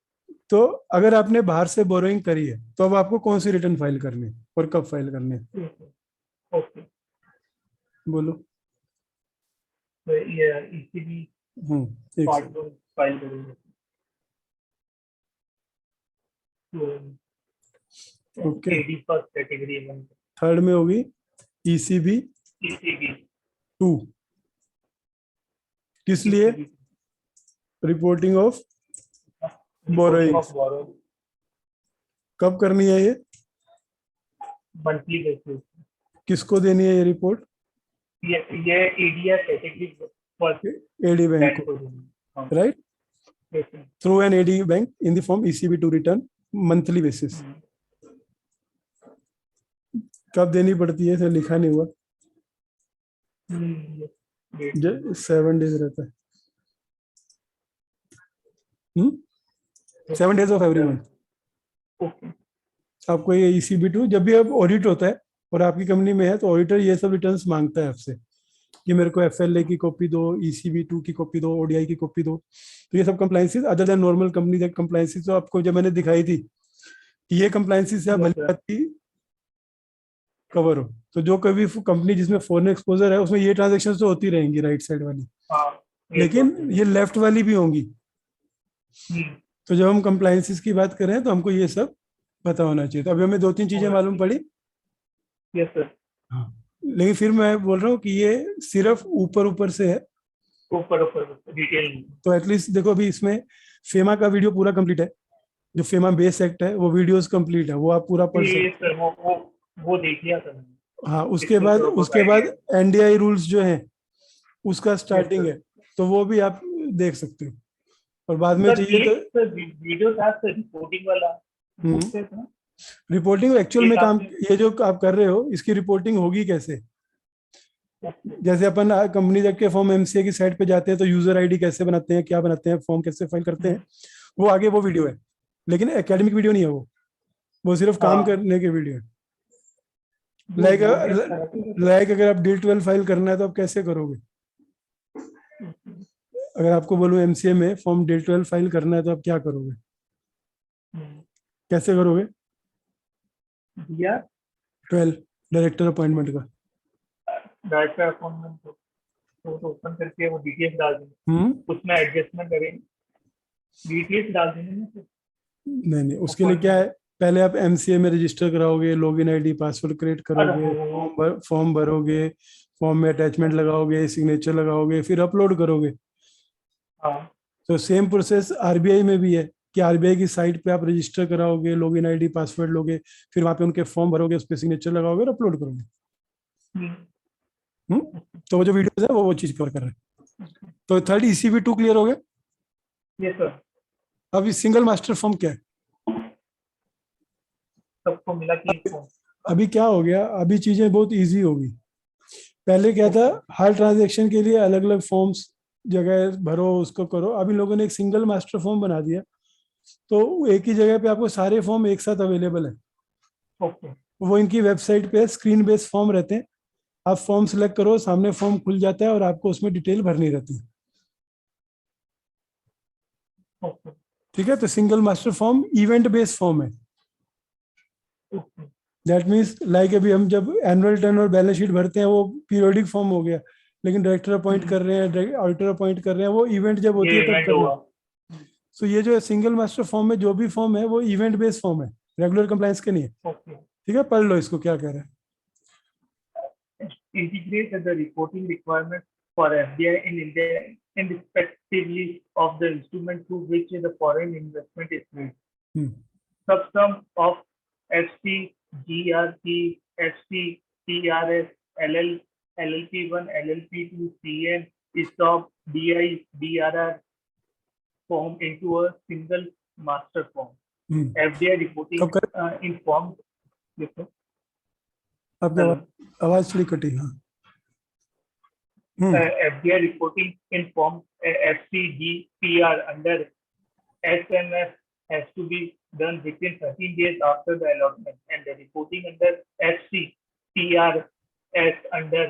Speaker 1: तो अगर आपने बाहर से बोरोइंग करी है तो अब आपको कौन सी रिटर्न फाइल करनी है और कब फाइल करनी है,
Speaker 2: Yes, sir. Okay.
Speaker 1: बोलो।
Speaker 2: तो ये ECB
Speaker 1: एक
Speaker 2: पार्ट
Speaker 1: सेकंड।
Speaker 2: 1 फाइल करेंगे। तो
Speaker 1: okay,
Speaker 2: AD first category 1,
Speaker 1: third में होगी ईसीबी
Speaker 2: ECB
Speaker 1: 2, किस लिए, reporting of
Speaker 2: reporting of
Speaker 1: borrowings.
Speaker 2: Borrow
Speaker 1: कब करनी है ये,
Speaker 2: मंथली बेसिस।
Speaker 1: किसको देनी है ये रिपोर्ट,
Speaker 2: ये ADR category first
Speaker 1: AD bank
Speaker 2: bank
Speaker 1: को,
Speaker 2: को देंगे। हाँ,
Speaker 1: right,
Speaker 2: yes, sir.
Speaker 1: Through an AD bank in the form ECB to return monthly basis. कब देनी पड़ती है, इसे लिखा नहीं हुआ,
Speaker 2: Yes.
Speaker 1: 7 डेज रहता है, 7 days of every month.
Speaker 2: Okay.
Speaker 1: आपको ये ईसीबी 2 जब भी अब ऑडिट होता है और आपकी कंपनी में है तो ऑडिटर ये सब रिटर्न्स मांगता है आपसे कि मेरे को एफएलए की कॉपी दो, ईसीबी 2 की कॉपी दो, ओडीआई की कॉपी दो। तो ये सब compliances other than normal company compliances जो आपको जब मैंने दिखाई थी कि ये कंप्लायंसेस आप
Speaker 2: Yes,
Speaker 1: भली
Speaker 2: sir.
Speaker 1: बात कवर हो, तो जो कभी कंपनी जिसमें फॉरेन एक्सपोजर है उसमें ये ट्रांजेक्शन तो होती रहेंगी राइट साइड वाली,
Speaker 2: हाँ,
Speaker 1: लेकिन ये लेफ्ट वाली भी होंगी।
Speaker 2: हम्म,
Speaker 1: तो जब हम कंप्लायंसेस की बात करें तो हमको ये सब पता होना चाहिए। तो अभी हमें 2-3 चीजें मालूम पड़ी।
Speaker 2: yes, sir.
Speaker 1: हाँ, लेकिन फिर मैं बोल रहा हूँ कि ये सिर्फ ऊपर ऊपर से है,
Speaker 2: ऊपर डिटेल
Speaker 1: तो एटलीस्ट देखो अभी इसमें फेमा का वीडियो पूरा कंप्लीट है, जो फेमा बेस एक्ट है वो वीडियोस कंप्लीट है, वो आप पूरा पढ़ सकते
Speaker 2: ये सर वो देख लिया था मैंने।
Speaker 1: हो। हाँ,
Speaker 2: इसमें थोड़ा बहुत
Speaker 1: उसके बाद
Speaker 2: idea
Speaker 1: एनडीआई रूल्स जो है उसका
Speaker 2: है। Yes,
Speaker 1: starting
Speaker 2: sir.
Speaker 1: है, तो वो भी आप देख सकते हो। और बाद में
Speaker 2: सर
Speaker 1: चाहिए
Speaker 2: ये
Speaker 1: तो
Speaker 2: सर वीडियो था सर रिपोर्टिंग वाला,
Speaker 1: हम्म,
Speaker 2: उससे था
Speaker 1: रिपोर्टिंग एक्चुअल में
Speaker 2: एक
Speaker 1: काम,
Speaker 2: आपने।
Speaker 1: ये जो आप कर रहे हो इसकी रिपोर्टिंग होगी कैसे, जैसे अपन कंपनी जब के फॉर्म एमसीए की साइट पे जाते हैं तो यूजर आईडी कैसे बनाते हैं, क्या बनाते हैं, फॉर्म कैसे फाइल करते हैं, वो आगे वो वीडियो है, लेकिन एकेडमिक वीडियो नहीं है वो सिर्फ काम
Speaker 2: हाँ,
Speaker 1: करने के वीडियो है। लाइक
Speaker 2: वो भी अच्छा लगा।
Speaker 1: लाइक अगर आप डिल 12 फाइल करना है तो आप कैसे करोगे, अगर आपको बोलूं एमसीए में फॉर्म डिल 12 फाइल करना है तो आप क्या करोगे, कैसे करोगे,
Speaker 2: या
Speaker 1: 12 डायरेक्टर अपॉइंटमेंट का।
Speaker 2: डायरेक्टर अपॉइंटमेंट तो ओपन करके वो डिटेल्स डाल देंगे,
Speaker 1: हम्म,
Speaker 2: उसमें एडजस्टमेंट करेंगे, डिटेल्स डाल देंगे ना सर।
Speaker 1: नहीं उसके लिए क्या है, पहले आप एमसीए में रजिस्टर कराओगे, लॉगिन आईडी पासवर्ड क्रिएट
Speaker 2: अरे
Speaker 1: करोगे,
Speaker 2: वो
Speaker 1: फॉर्म भरोगे, फॉर्म में अटैचमेंट लगाओगे, सिग्नेचर लगाओगे, फिर अपलोड करोगे।
Speaker 2: हाँ,
Speaker 1: तो सेम प्रोसेस आरबीआई में भी है कि आरबीआई की साइट पे आप रजिस्टर कराओगे, लॉगिन आईडी पासवर्ड लोगे, फिर वहां पे उनके फॉर्म भरोगे, उस पर सिग्नेचर लगाओगे और अपलोड करोगे। तो वो जो वीडियोस है वो चीज कवर कर रहे हैं। तो थर्ड ईसीबी 2 क्लियर हो गया।
Speaker 2: Yes sir.
Speaker 1: अब इस सिंगल मास्टर फॉर्म क्या है,
Speaker 2: सबको मिला कि एक फॉर्म।
Speaker 1: अभी क्या हो गया, अभी चीजें बहुत इजी होगी। पहले क्या था, हर ट्रांजेक्शन के लिए अलग अलग फॉर्म्स जगह भरो, उसको करो। अभी लोगों ने एक सिंगल मास्टर फॉर्म बना दिया, तो एक ही जगह पे आपको सारे फॉर्म एक साथ अवेलेबल है।
Speaker 2: ओके
Speaker 1: वो इनकी वेबसाइट पे स्क्रीन बेस्ड फॉर्म रहते हैं, आप फॉर्म सेलेक्ट करो, सामने फॉर्म खुल जाता है और आपको उसमें डिटेल भरनी रहती है।
Speaker 2: ओके
Speaker 1: ठीक है, तो single master form event based form है।
Speaker 2: ओके
Speaker 1: दैट मीन्स लाइक अभी हम जब एनुअल टर्न और बैलेंस शीट भरते हैं वो पीरियोडिक फॉर्म हो गया, लेकिन डायरेक्टर अपॉइंट कर रहे हैं, ऑडिटर अपॉइंट कर रहे हैं, वो इवेंट जब होती
Speaker 2: ये
Speaker 1: है तब
Speaker 2: इवेंट
Speaker 1: करना।
Speaker 2: हुआ।
Speaker 1: सो ये जो सिंगल मास्टर फॉर्म में जो भी फॉर्म है वो इवेंट बेस्ड फॉर्म है, रेगुलर कंप्लायंस के नहीं है।
Speaker 2: ओके
Speaker 1: ठीक है, पढ़ लो इसको क्या कह रहे हैं।
Speaker 2: integrate the reporting requirements for FDI in India irrespectively of the instrument through which the foreign investment is made. Subsum of FC, GRP, FC, TRS, LL, LLP1, LLP2, CN, ESOP, DI, DRR form into a single master form. FDI reporting in form.
Speaker 1: आपकी आवाज थोड़ी कटी। हाँ,
Speaker 2: FDI reporting in form FCGPR under SMF has to be done within 13 days after the allotment, and the reporting under FCTRS under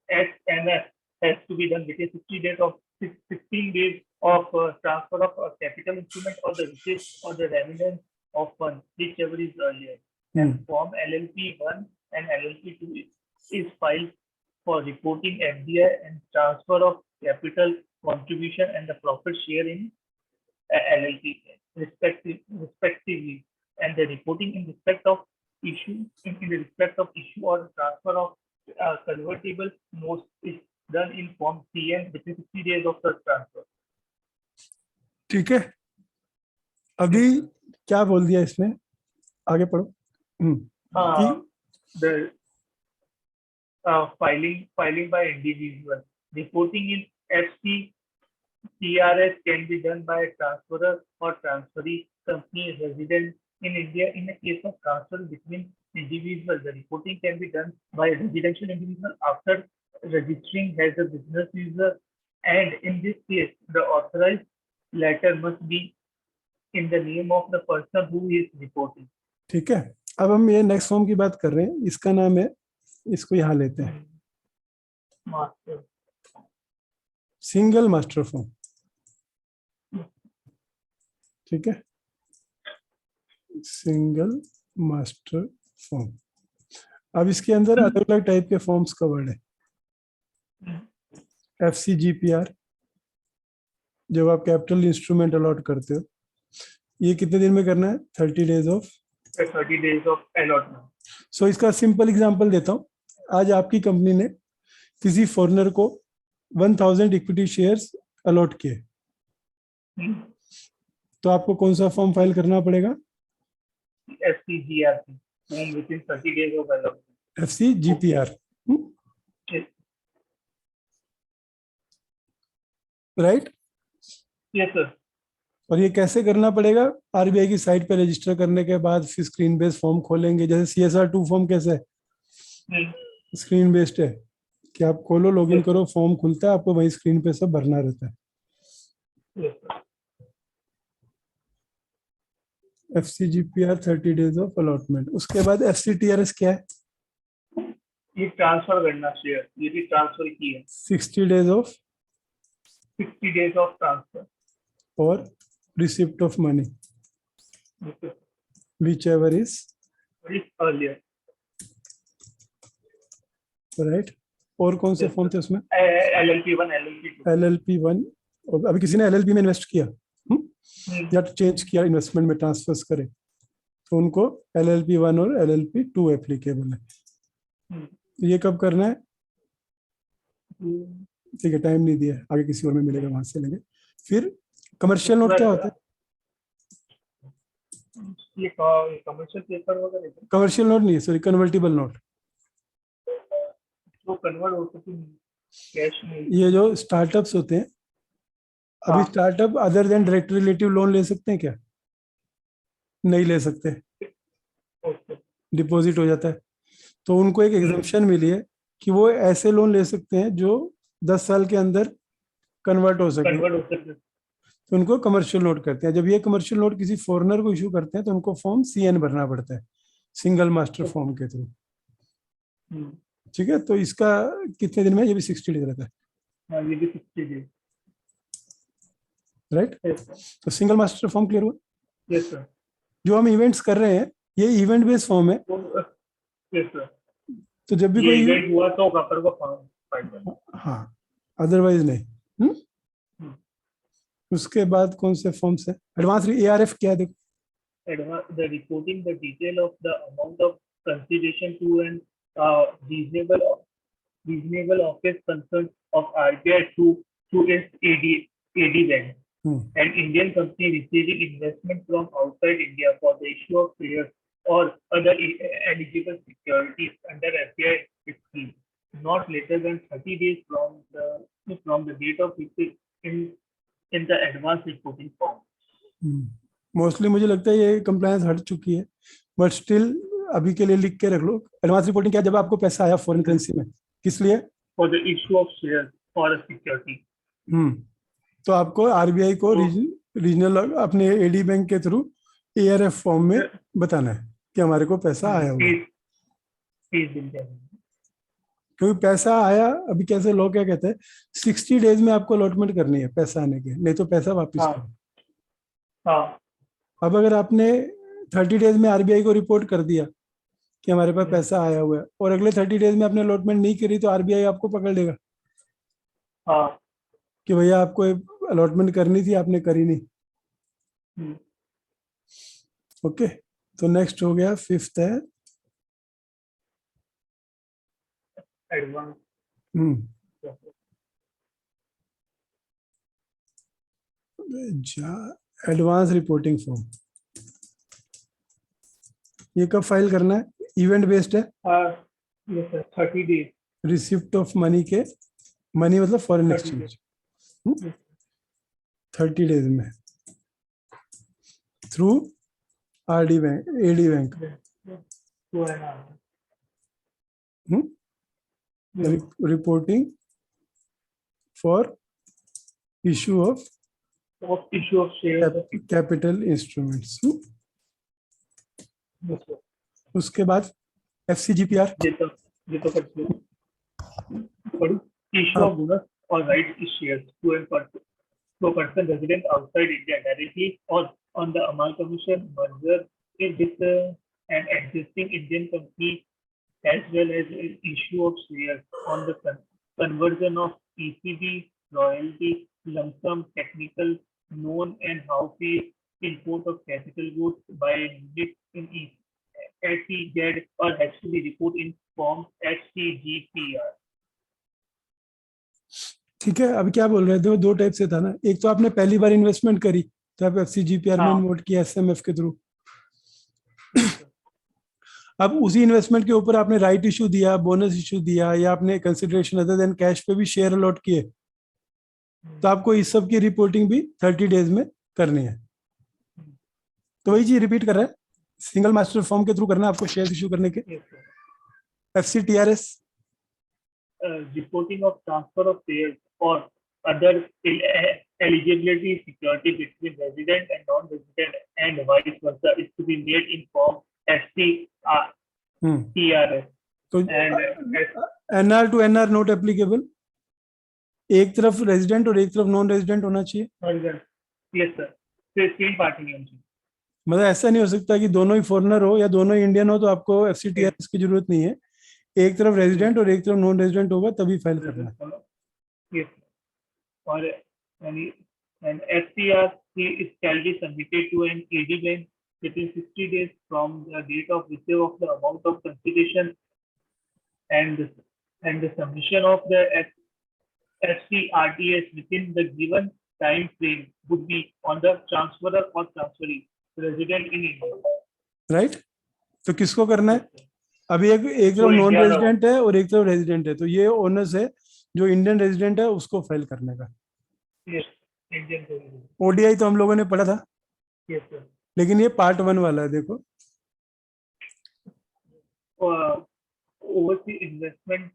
Speaker 2: SMF has to be done within 16 days of transfer of a capital instrument or the receipt or the remittance of funds, whichever is earlier. And Form LLP1 and LLP2 is filed for reporting FDI and transfer of capital contribution and the profit share in LLP respectively, and the reporting in respect of issue or transfer of convertible notes is done in Form CN within 60 days of such transfer.
Speaker 1: ठीक है, अभी क्या बोल दिया इसमें, आगे पढ़ो.
Speaker 2: The filing by individual. Reporting in FCTRS can be done by a transferor or transferee company resident in India. In the case of transfer between individuals, the reporting can be done by a residential individual after registering as a business user, and in this case, the authorized letter must be in the name of the person who is reporting.
Speaker 1: ठीक है, अब हम ये next form की बात कर रहे हैं, इसका नाम है, इसको यहाँ लेते हैं,
Speaker 2: मास्टर
Speaker 1: सिंगल मास्टर फॉर्म. ठीक है, सिंगल मास्टर फॉर्म. अब इसके अंदर अलग अलग टाइप के फॉर्म्स कवर्ड है. FCGPR, जब आप कैपिटल इंस्ट्रूमेंट अलॉट करते हो, ये कितने दिन में करना है? 30 days of
Speaker 2: allotment.
Speaker 1: सो इसका सिंपल एग्जांपल देता हूँ. आज आपकी कंपनी ने किसी फॉरेनर को 1000 इक्विटी शेयर्स अलॉट किए, तो आपको कौन सा फॉर्म फाइल करना पड़ेगा?
Speaker 2: FCGRP, within 30 days of allotment.
Speaker 1: FCGPR, right?
Speaker 2: Yes, sir.
Speaker 1: और ये कैसे करना पड़ेगा? RBI की साइट पे रजिस्टर करने के बाद फिर स्क्रीन बेस्ड फॉर्म खोलेंगे. जैसे CSR2 फॉर्म कैसे है? स्क्रीन बेस्ड है कि आप खोलो, लॉगिन करो, फॉर्म खुलता है, आपको वही स्क्रीन पे सब भरना रहता है.
Speaker 2: Yes, sir.
Speaker 1: FCGPR 30 days of allotment. उसके बाद FCTRS क्या है?
Speaker 2: ये ट्रांसफर करना शेयर, ये भी ट्रांसफर की है.
Speaker 1: 60 days of
Speaker 2: 60 days of transfer
Speaker 1: or receipt of money, whichever is
Speaker 2: earlier.
Speaker 1: right. और कौन से फॉर्म थे उसमें?
Speaker 2: LLP1, LLP2.
Speaker 1: LLP1. और अभी किसी ने LLP में इन्वेस्ट किया या चेंज किया, इन्वेस्टमेंट में ट्रांसफर्स करे, तो उनको LLP1 और LLP2 एप्लीकेबल है. ये कब करना है? ठीक है, टाइम नहीं दिया, आगे किसी और में मिलेगा, वहां से लेंगे. फिर कमर्शियल नोट क्या होता है?
Speaker 2: ये कमर्शियल पेपर वगैरह,
Speaker 1: कमर्शियल नोट नहीं, सॉरी, कन्वर्टिबल नोट.
Speaker 2: तो कन्वर्ट हो सकती है कैश में.
Speaker 1: ये जो स्टार्टअप्स होते हैं, अभी startup other than direct relative loan ले सकते हैं क्या? नहीं ले सकते, डिपॉजिट हो जाता है. तो उनको एक एग्जम्पशन मिली है कि वो ऐसे लोन ले सकते हैं जो 10 साल के अंदर कन्वर्ट हो सके, तो उनको कमर्शियल नोट करते हैं. जब ये कमर्शियल नोट किसी फॉरेनर को इशू करते हैं तो उनको फॉर्म CN भरना पड़ता है, सिंगल मास्टर फॉर्म के थ्रू. ठीक है, तो इसका कितने दिन में? ये भी 60 डेज रहता है.
Speaker 2: ये भी 60 डेज,
Speaker 1: राइट. तो सिंगल मास्टर फॉर्म क्लियर हुआ?
Speaker 2: Yes sir.
Speaker 1: जो हम इवेंट्स कर रहे हैं, ये इवेंट बेस्ड फॉर्म है.
Speaker 2: Yes sir.
Speaker 1: तो जब भी कोई
Speaker 2: इवेंट हुआ तो कपर को फॉर्म फाइल करना.
Speaker 1: हाँ, अदरवाइज नहीं. उसके बाद कौन से फॉर्म्स है? एडवांस ARF क्या है? देखो,
Speaker 2: the reporting the detail of the amount of consideration to an reasonable office concerned of RBI to its AD bank. An Indian company receiving investment from outside India for the issue of shares or other eligible securities under FDI scheme, not later than 30 days from the date of receipt in the advance reporting form.
Speaker 1: Mostly मुझे लगता है ये compliance हट चुकी है, but still अभी के लिए लिख के रख लो. एडवांस रिपोर्टिंग क्या? जब आपको पैसा आया फॉरेन करेंसी में, किस लिए?
Speaker 2: for the issue of shares or a security.
Speaker 1: तो आपको आरबीआई को रीजनल अपने एडी बैंक के थ्रू एआरएफ फॉर्म में बताना है कि हमारे को पैसा आया हुआ है। क्योंकि पैसा आया, अभी कैसे लोग क्या कहते हैं 60 डेज में आपको अलॉटमेंट करनी है पैसा आने के, नहीं तो पैसा वापस करो। अब अगर आपने 30 डेज में आरबीआई को रिपोर्ट कर दिया कि हमारे पास पैसा आया हुआ है और अगले 30 डेज में आपने अलॉटमेंट नहीं करी, तो आरबीआई आपको पकड़ लेगा कि भैया आपको अलॉटमेंट करनी थी, आपने करी नहीं। ओके, तो नेक्स्ट हो गया, फिफ्थ है
Speaker 2: एडवांस।
Speaker 1: एडवांस रिपोर्टिंग फॉर्म, ये कब फाइल करना है? इवेंट बेस्ड है।
Speaker 2: Yes sir, 30 days
Speaker 1: receipt of money के, मनी मतलब फॉरेन एक्सचेंज, 30 डेज में through RD bank, AD bank. Reporting for issue of capital instruments. उसके बाद एफसीजीपीआर,
Speaker 2: issue of bonus or rights shares to a person resident outside India directly or on the amalgamation merger with an existing Indian company, as well as an issue of shares on the conversion of ECB, royalty, lump sum, technical, known and how fee, import of capital goods by unit in SEZ or HTB report in form HTGPR.
Speaker 1: ठीक है। अब क्या बोल रहे थे, दो type से था ना, एक तो आपने पहली बार इन्वेस्टमेंट करी तो आप एफसीजीपीआर में इन्वोट किया एसएमएफ के थ्रू। अब उसी इन्वेस्टमेंट के ऊपर आपने राइट इशू दिया, बोनस इशू दिया, या आपने कंसिडरेशन अदर देन कैश पे भी शेयर अलॉट किए, तो आपको इस सब की रिपोर्टिंग भी 30 डेज में करनी है। तो वही चीज रिपीट कर रहा है, सिंगल मास्टर फॉर्म के थ्रू करना है आपको शेयर इशू करने के। एफसीटीआरएस,
Speaker 2: reporting of transfer of shares or other eligibility security between resident and non-resident and vice versa is to be made in form STRS.
Speaker 1: तो NR to NR not applicable, एक तरफ resident और एक तरफ non resident होना चाहिए।
Speaker 2: Yes sir, same party नहीं होनी चाहिए।
Speaker 1: मतलब ऐसा नहीं हो सकता कि दोनों ही फॉरेनर हो या दोनों ही इंडियन हो तो आपको एफसीटीआरएस की जरूरत नहीं है, एक तरफ रेजिडेंट और एक तरफ नॉन रेजिडेंट होगा तभी फाइल करना है।
Speaker 2: यस, और an STRC shall be submitted to an AD bank within 60 days from the date of receipt of the amount of consideration, and the submission of the STRTS within the given time frame would be on the transferor or transferee resident in India.
Speaker 1: Right, तो किसको करना है? अभी एक तरफ non resident है और एक तरफ रेजिडेंट है, तो ये ओनर्स है जो इंडियन रेजिडेंट है उसको फाइल करने का। ओडीआई तो हम लोगों ने पढ़ा था।
Speaker 2: यस सर,
Speaker 1: लेकिन ये पार्ट 1 वाला है, देखो।
Speaker 2: Overseas investment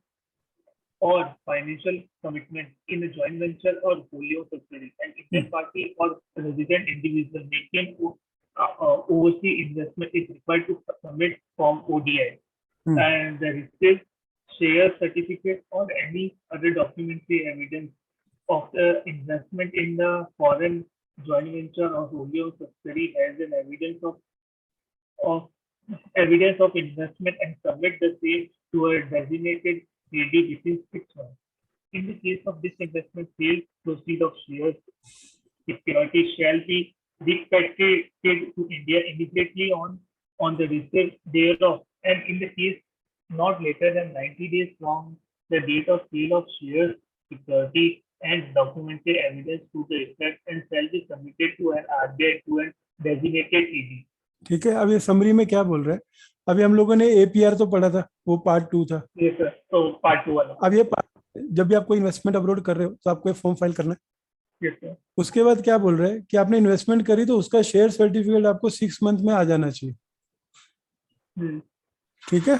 Speaker 2: or financial commitment in a joint venture or wholly owned subsidiary, an Indian party or resident individual making overseas investment is required to submit Form ODI, and the received share certificate or any other documentary evidence of the investment in the foreign joint venture or wholly owned subsidiary as an evidence of investment and submit the same to a designated AD within 6 months. In the case of this investment, sale proceeds of shares security shall be repatriated to India immediately on the receipt thereof, and in the case not later than 90 days from the date of sale of shares security and documented evidence to the effect, and shall be submitted to an RBI to an designated AD.
Speaker 1: ठीक है। अब ये summary में क्या बोल रहा है, अभी हम लोगों ने एपीआर तो पढ़ा था, वो पार्ट 2 था।
Speaker 2: यस सर, तो पार्ट 2 वाला।
Speaker 1: अब ये जब भी आपको इन्वेस्टमेंट अपलोड कर रहे हो तो आपको एक फॉर्म फाइल करना है।
Speaker 2: Yes sir.
Speaker 1: उसके बाद क्या बोल रहे हैं कि आपने इन्वेस्टमेंट करी तो उसका शेयर सर्टिफिकेट आपको 6 मंथ में आ जाना चाहिए। ठीक है।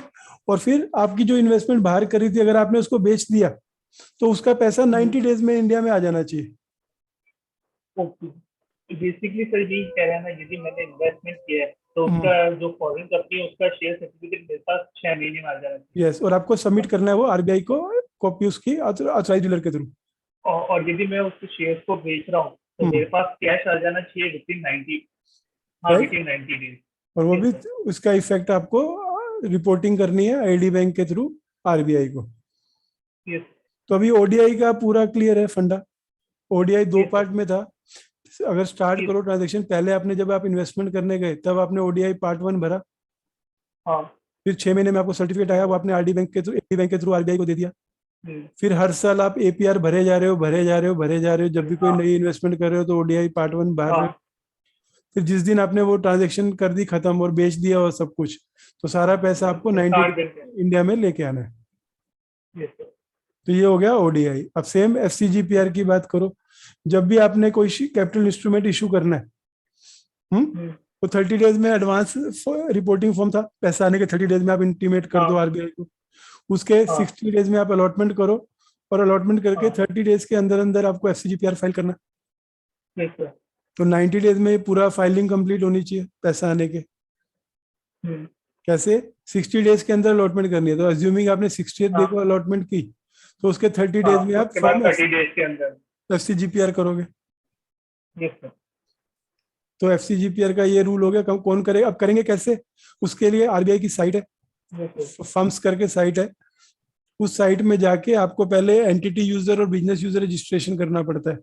Speaker 1: और फिर आपकी जो इन्वेस्टमेंट बाहर करी थी, अगर आपने उसको बेच दिया तो उसका पैसा 90 डेज में इंडिया में आ जाना चाहिए।
Speaker 2: ओके, बेसिकली सर यही कह रहा है ना, यदि मैंने इन्वेस्टमेंट किया है तो
Speaker 1: हम्म।
Speaker 2: उसका जो फॉरेन कंपनी है उसका शेयर सर्टिफिकेट मेरे पास 6 महीने में आ जाना चाहिए।
Speaker 1: यस, और आपको सबमिट करना है वो आरबीआई को, कॉपी उसकी ऑथराइज डीलर के थ्रू।
Speaker 2: और यदि मैं उसके शेयर्स को बेच रहा हूँ तो मेरे पास कैश आ जाना चाहिए विथिन 90, हाँ
Speaker 1: राइट,
Speaker 2: विथिन 90 डेज।
Speaker 1: और वो भी
Speaker 2: यस सर।
Speaker 1: उसका इफेक्ट आपको रिपोर्टिंग करनी है आईडी बैंक के थ्रू आरबीआई को।
Speaker 2: यस
Speaker 1: तो अभी ओडीआई का पूरा क्लियर है फंडा। ओडीआई दो
Speaker 2: यस
Speaker 1: पार्ट
Speaker 2: सर।
Speaker 1: में था। अगर स्टार्ट
Speaker 2: यस
Speaker 1: करो ट्रांजेक्शन, पहले आपने जब आप इन्वेस्टमेंट करने गए तब आपने ओडीआई पार्ट 1 भरा,
Speaker 2: हाँ।
Speaker 1: फिर 6 महीने में आपको सर्टिफिकेट आया, वो आपने आरडी बैंक के थ्रू, एडी बैंक के थ्रू आरबीआई को दे दिया।
Speaker 2: हम्म,
Speaker 1: फिर हर साल आप एपीआर भरे जा रहे हो, भरे जा रहे हो, भरे जा रहे हो, जब भी कोई
Speaker 2: हाँ
Speaker 1: नई इन्वेस्टमेंट कर रहे हो तो ओडीआई पार्ट 1 भर रहे हो।
Speaker 2: हाँ।
Speaker 1: फिर जिस दिन आपने वो ट्रांजेक्शन कर दी खत्म और बेच दिया और सब कुछ, तो सारा पैसा आपको 90
Speaker 2: 60
Speaker 1: डेज
Speaker 2: दिन के।
Speaker 1: इंडिया में लेके आना है।
Speaker 2: Yes sir.
Speaker 1: तो ये हो गया ओडीआई। अब सेम एफसीजीपीआर की बात करो, जब भी आपने कोई कैपिटल इंस्ट्रूमेंट इशू करना है,
Speaker 2: हम्म,
Speaker 1: तो 30 डेज में एडवांस रिपोर्टिंग फॉर्म था, पैसा आने के 30 डेज में आप इंटीमेट कर दो
Speaker 2: हाँ
Speaker 1: आरबीआई को। उसके
Speaker 2: हाँ
Speaker 1: 60 डेज में आप अलॉटमेंट करो, और अलॉटमेंट करके
Speaker 2: हाँ।
Speaker 1: 30 डेज के अंदर अंदर आपको एफसीजीपीआर फाइल करना।
Speaker 2: Yes sir.
Speaker 1: तो 90 डेज में पूरा फाइलिंग कंप्लीट होनी चाहिए पैसा आने के।
Speaker 2: हम्म,
Speaker 1: कैसे? 60 डेज के अंदर अलॉटमेंट करनी है, तो अज्यूमिंग आपने 60th डे को
Speaker 2: हाँ
Speaker 1: अलॉटमेंट की, तो उसके 30 डेज
Speaker 2: हाँ,
Speaker 1: में आप
Speaker 2: उसके बाद
Speaker 1: फॉर्म
Speaker 2: 30 डेज के अंदर।
Speaker 1: एफसीजीपीआर करोगे।
Speaker 2: Yes sir.
Speaker 1: तो एफसीजीपीआर का ये रूल हो गया। कौन करेगा? अब करेंगे कैसे? उसके लिए आरबीआई की साइट है,
Speaker 2: यस सर।
Speaker 1: फर्म्स करके साइट है। उस साइट में जाके आपको पहले एंटिटी यूजर और बिजनेस यूजर रजिस्ट्रेशन करना पड़ता है।